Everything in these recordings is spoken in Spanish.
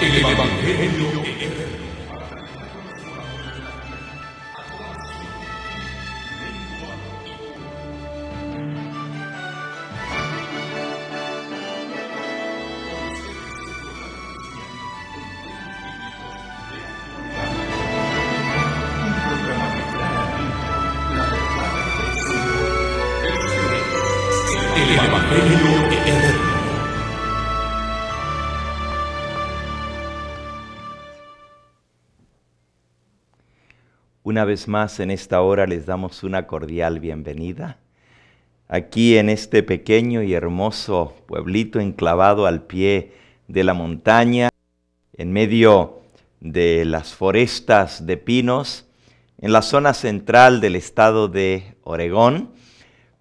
El Evangelio eterno. El Evangelio eterno. Una vez más en esta hora les damos una cordial bienvenida. Aquí en este pequeño y hermoso pueblito enclavado al pie de la montaña, en medio de las forestas de pinos, en la zona central del estado de Oregón,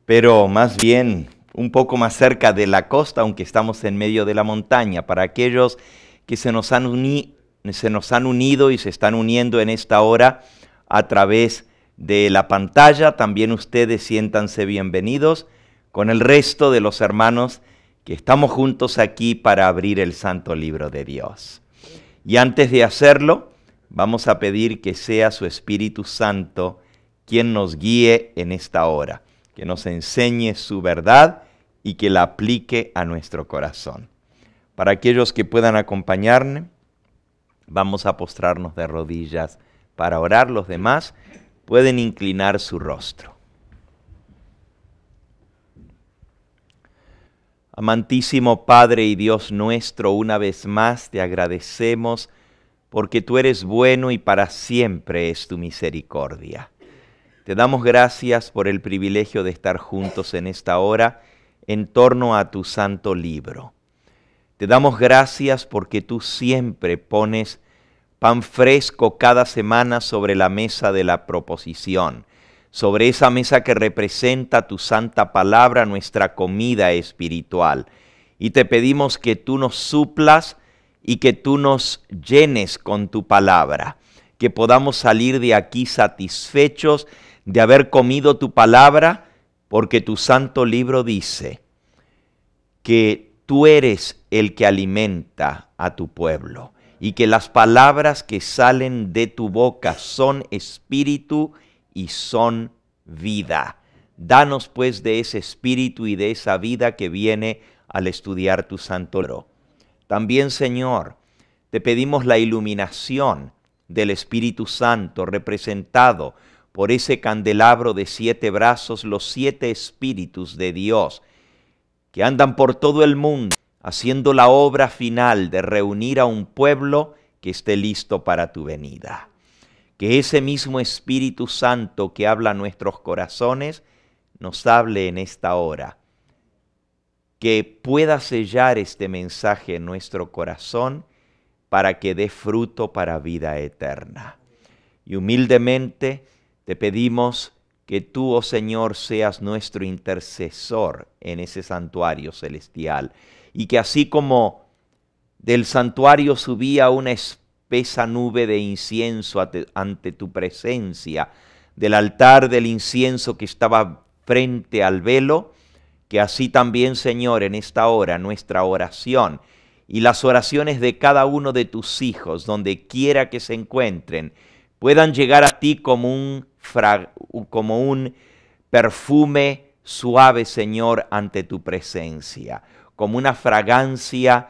pero más bien un poco más cerca de la costa, aunque estamos en medio de la montaña. Para aquellos que se nos han unido y se están uniendo en esta hora a través de la pantalla, también ustedes siéntanse bienvenidos con el resto de los hermanos que estamos juntos aquí para abrir el Santo Libro de Dios. Y antes de hacerlo, vamos a pedir que sea su Espíritu Santo quien nos guíe en esta hora, que nos enseñe su verdad y que la aplique a nuestro corazón. Para aquellos que puedan acompañarme, vamos a postrarnos de rodillas para orar. Los demás pueden inclinar su rostro. Amantísimo Padre y Dios nuestro, una vez más te agradecemos porque tú eres bueno y para siempre es tu misericordia. Te damos gracias por el privilegio de estar juntos en esta hora en torno a tu santo libro. Te damos gracias porque tú siempre pones pan fresco cada semana sobre la mesa de la proposición, sobre esa mesa que representa tu santa palabra, nuestra comida espiritual. Y te pedimos que tú nos suplas y que tú nos llenes con tu palabra, que podamos salir de aquí satisfechos de haber comido tu palabra, porque tu santo libro dice que tú eres el que alimenta a tu pueblo y que las palabras que salen de tu boca son espíritu y son vida. Danos pues de ese espíritu y de esa vida que viene al estudiar tu santo libro. También, Señor, te pedimos la iluminación del Espíritu Santo representado por ese candelabro de 7 brazos, los 7 espíritus de Dios que andan por todo el mundo haciendo la obra final de reunir a un pueblo que esté listo para tu venida. Que ese mismo Espíritu Santo que habla a nuestros corazones nos hable en esta hora. Que pueda sellar este mensaje en nuestro corazón para que dé fruto para vida eterna. Y humildemente te pedimos que tú, oh Señor, seas nuestro intercesor en ese santuario celestial. Y que así como del santuario subía una espesa nube de incienso ante tu presencia, del altar del incienso que estaba frente al velo, que así también, Señor, en esta hora nuestra oración y las oraciones de cada uno de tus hijos, donde quiera que se encuentren, puedan llegar a ti como un perfume suave, Señor, ante tu presencia, como una fragancia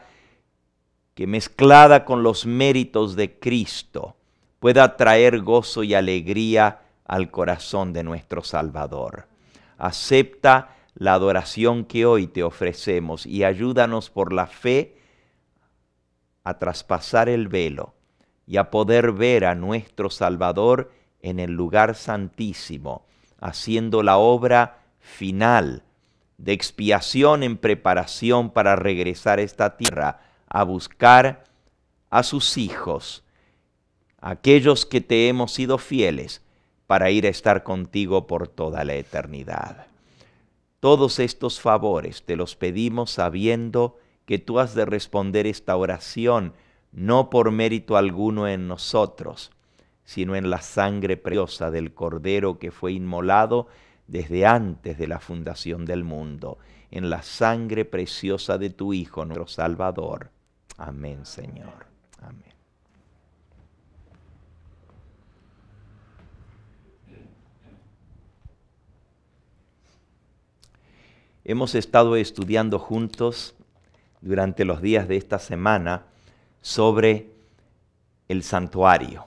que mezclada con los méritos de Cristo pueda traer gozo y alegría al corazón de nuestro Salvador. Acepta la adoración que hoy te ofrecemos y ayúdanos por la fe a traspasar el velo y a poder ver a nuestro Salvador en el lugar santísimo, haciendo la obra final de expiación en preparación para regresar a esta tierra a buscar a sus hijos, aquellos que te hemos sido fieles, para ir a estar contigo por toda la eternidad. Todos estos favores te los pedimos sabiendo que tú has de responder esta oración no por mérito alguno en nosotros, sino en la sangre preciosa del Cordero que fue inmolado desde antes de la fundación del mundo, en la sangre preciosa de tu Hijo, nuestro Salvador. Amén, Señor. Amén. Hemos estado estudiando juntos durante los días de esta semana sobre el santuario,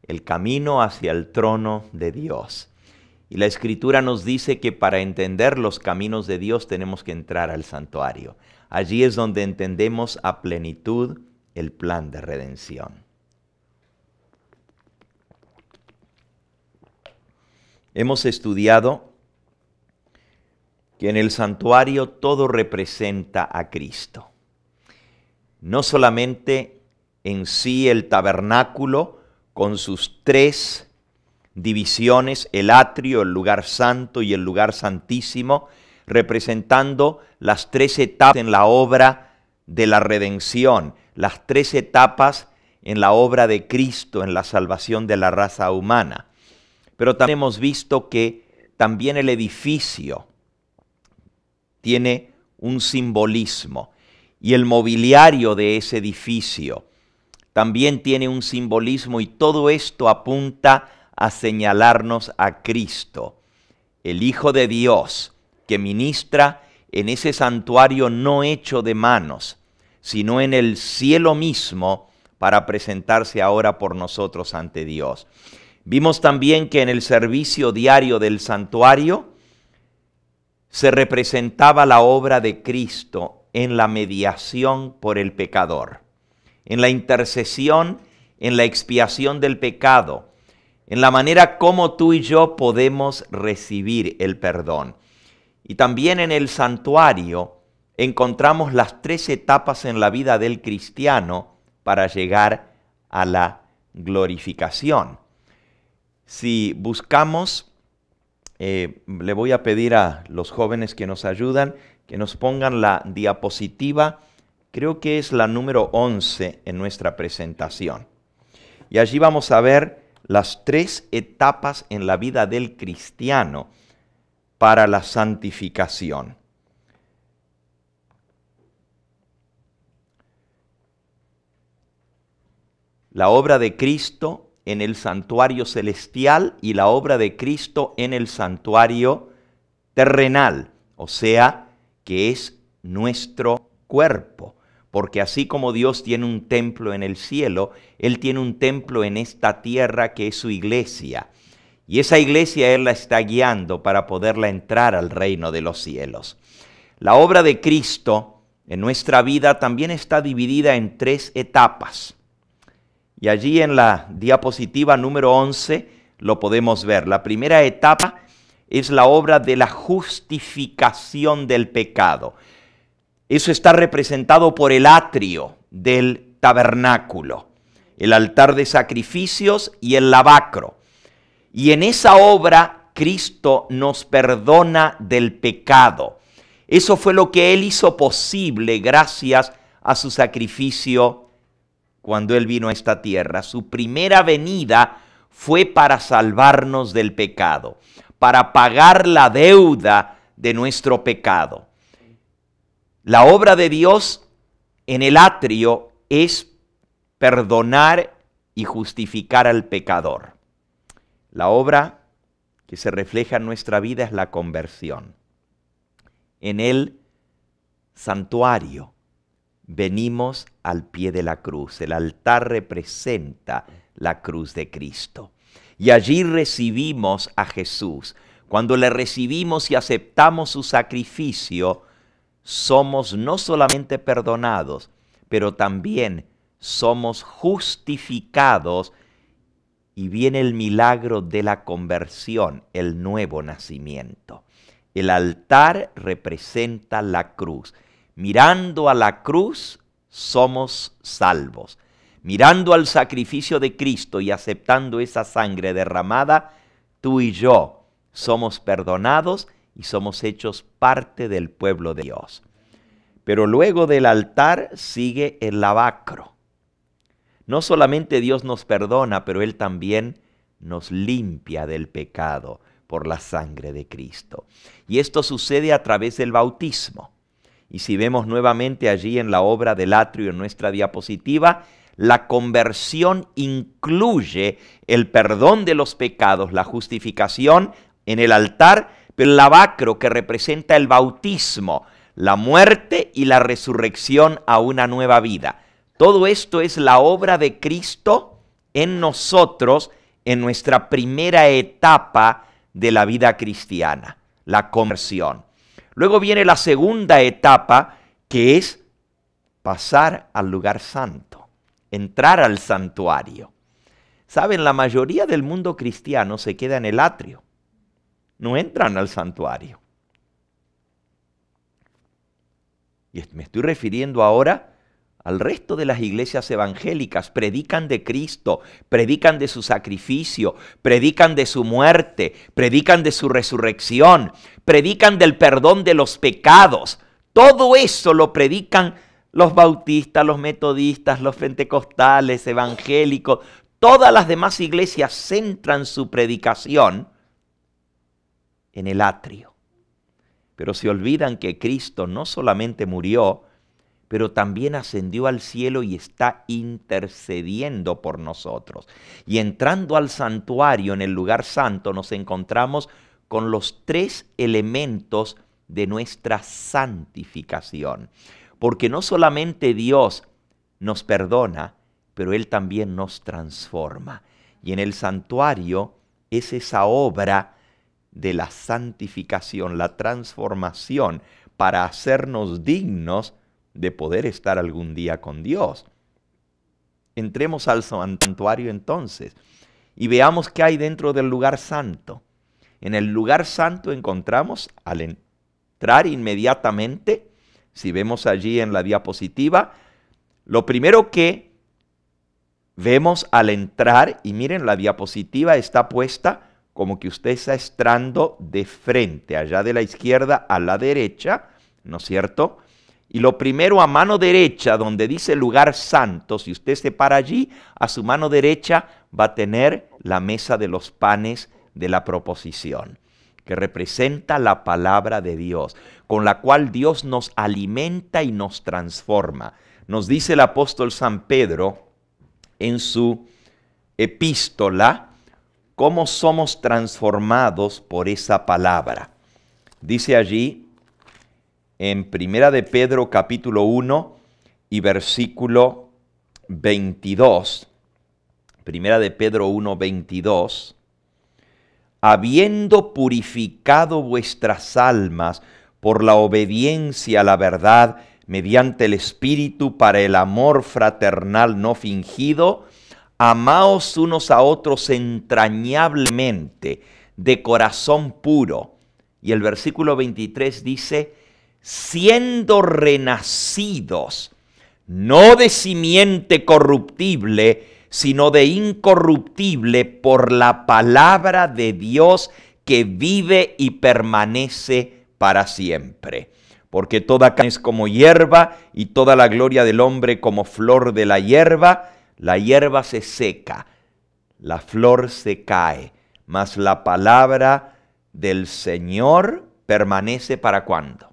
el camino hacia el trono de Dios. Y la Escritura nos dice que para entender los caminos de Dios tenemos que entrar al santuario. Allí es donde entendemos a plenitud el plan de redención. Hemos estudiado que en el santuario todo representa a Cristo. No solamente en sí el tabernáculo con sus 3 divisiones, el atrio, el lugar santo y el lugar santísimo, representando las 3 etapas en la obra de la redención, las 3 etapas en la obra de Cristo, en la salvación de la raza humana. Pero también hemos visto que también el edificio tiene un simbolismo y el mobiliario de ese edificio también tiene un simbolismo, y todo esto apunta a señalarnos a Cristo, el Hijo de Dios, que ministra en ese santuario no hecho de manos, sino en el cielo mismo, para presentarse ahora por nosotros ante Dios. Vimos también que en el servicio diario del santuario se representaba la obra de Cristo en la mediación por el pecador, en la intercesión, en la expiación del pecado, en la manera como tú y yo podemos recibir el perdón. Y también en el santuario encontramos las 3 etapas en la vida del cristiano para llegar a la glorificación. Si buscamos, le voy a pedir a los jóvenes que nos ayudan que nos pongan la diapositiva, creo que es la número 11 en nuestra presentación. Y allí vamos a ver las 3 etapas en la vida del cristiano para la santificación. La obra de Cristo en el santuario celestial y la obra de Cristo en el santuario terrenal, o sea, que es nuestro cuerpo, porque así como Dios tiene un templo en el cielo, Él tiene un templo en esta tierra que es su iglesia, y esa iglesia Él la está guiando para poderla entrar al reino de los cielos. La obra de Cristo en nuestra vida también está dividida en 3 etapas. Y allí en la diapositiva número 11 lo podemos ver. La primera etapa es la obra de la justificación del pecado. Eso está representado por el atrio del tabernáculo, el altar de sacrificios y el lavacro. Y en esa obra Cristo nos perdona del pecado. Eso fue lo que Él hizo posible gracias a su sacrificio cuando Él vino a esta tierra. Su primera venida fue para salvarnos del pecado, para pagar la deuda de nuestro pecado. La obra de Dios en el atrio es perdonar y justificar al pecador. La obra que se refleja en nuestra vida es la conversión. En el santuario venimos al pie de la cruz. El altar representa la cruz de Cristo. Y allí recibimos a Jesús. Cuando le recibimos y aceptamos su sacrificio, somos no solamente perdonados, pero también somos justificados, y viene el milagro de la conversión, el nuevo nacimiento. El altar representa la cruz. Mirando a la cruz, somos salvos. Mirando al sacrificio de Cristo y aceptando esa sangre derramada, tú y yo somos perdonados y somos hechos parte del pueblo de Dios. Pero luego del altar sigue el lavacro. No solamente Dios nos perdona, pero Él también nos limpia del pecado por la sangre de Cristo. Y esto sucede a través del bautismo. Y si vemos nuevamente allí en la obra del atrio en nuestra diapositiva, la conversión incluye el perdón de los pecados, la justificación en el altar, pero el lavacro, que representa el bautismo, la muerte y la resurrección a una nueva vida. Todo esto es la obra de Cristo en nosotros, en nuestra primera etapa de la vida cristiana, la conversión. Luego viene la segunda etapa, que es pasar al lugar santo, entrar al santuario. Saben, la mayoría del mundo cristiano se queda en el atrio, no entran al santuario. Y me estoy refiriendo ahora al resto de las iglesias evangélicas. Predican de Cristo, predican de su sacrificio, predican de su muerte, predican de su resurrección, predican del perdón de los pecados. Todo eso lo predican los bautistas, los metodistas, los pentecostales, evangélicos. Todas las demás iglesias centran su predicación en el atrio. Pero se olvidan que Cristo no solamente murió, pero también ascendió al cielo y está intercediendo por nosotros. Y entrando al santuario, en el lugar santo, nos encontramos con los tres elementos de nuestra santificación. Porque no solamente Dios nos perdona, pero Él también nos transforma. Y en el santuario es esa obra de la santificación, la transformación, para hacernos dignos de poder estar algún día con Dios. Entremos al santuario entonces y veamos qué hay dentro del lugar santo. En el lugar santo encontramos, al entrar inmediatamente, si vemos allí en la diapositiva, lo primero que vemos al entrar, y miren, la diapositiva está puesta como que usted está entrando de frente, allá de la izquierda a la derecha, ¿no es cierto? Y lo primero, a mano derecha, donde dice lugar santo, si usted se para allí, a su mano derecha va a tener la mesa de los panes de la proposición, que representa la palabra de Dios, con la cual Dios nos alimenta y nos transforma. Nos dice el apóstol San Pedro en su epístola cómo somos transformados por esa palabra. Dice allí en Primera de Pedro capítulo 1 y versículo 22, Primera de Pedro 1, 22, habiendo purificado vuestras almas por la obediencia a la verdad mediante el Espíritu para el amor fraternal no fingido, amaos unos a otros entrañablemente, de corazón puro. Y el versículo 23 dice, siendo renacidos, no de simiente corruptible, sino de incorruptible por la palabra de Dios que vive y permanece para siempre. Porque toda carne es como hierba y toda la gloria del hombre como flor de la hierba se seca, la flor se cae, mas la palabra del Señor permanece ¿para cuándo?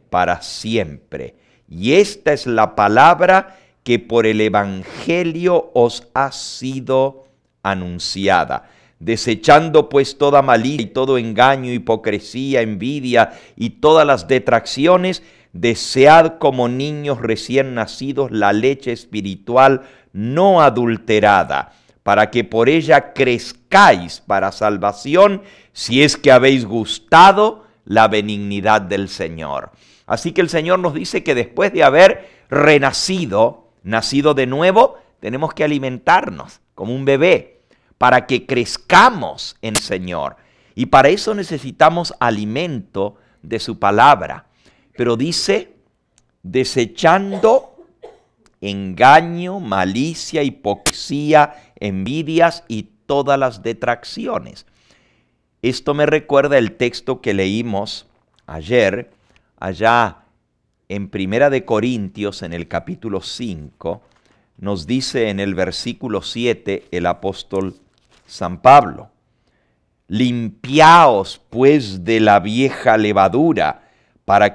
Para siempre. Y esta es la palabra que por el Evangelio os ha sido anunciada. Desechando pues toda malicia y todo engaño, hipocresía, envidia y todas las detracciones, desead como niños recién nacidos la leche espiritual no adulterada, para que por ella crezcáis para salvación, si es que habéis gustado la benignidad del Señor. Así que el Señor nos dice que después de haber renacido, nacido de nuevo, tenemos que alimentarnos como un bebé para que crezcamos en el Señor. Y para eso necesitamos alimento de su palabra. Pero dice, desechando engaño, malicia, hipocresía, envidias y todas las detracciones. Esto me recuerda el texto que leímos ayer, allá en Primera de Corintios, en el capítulo 5, nos dice en el versículo 7 el apóstol San Pablo, limpiaos pues de la vieja levadura, para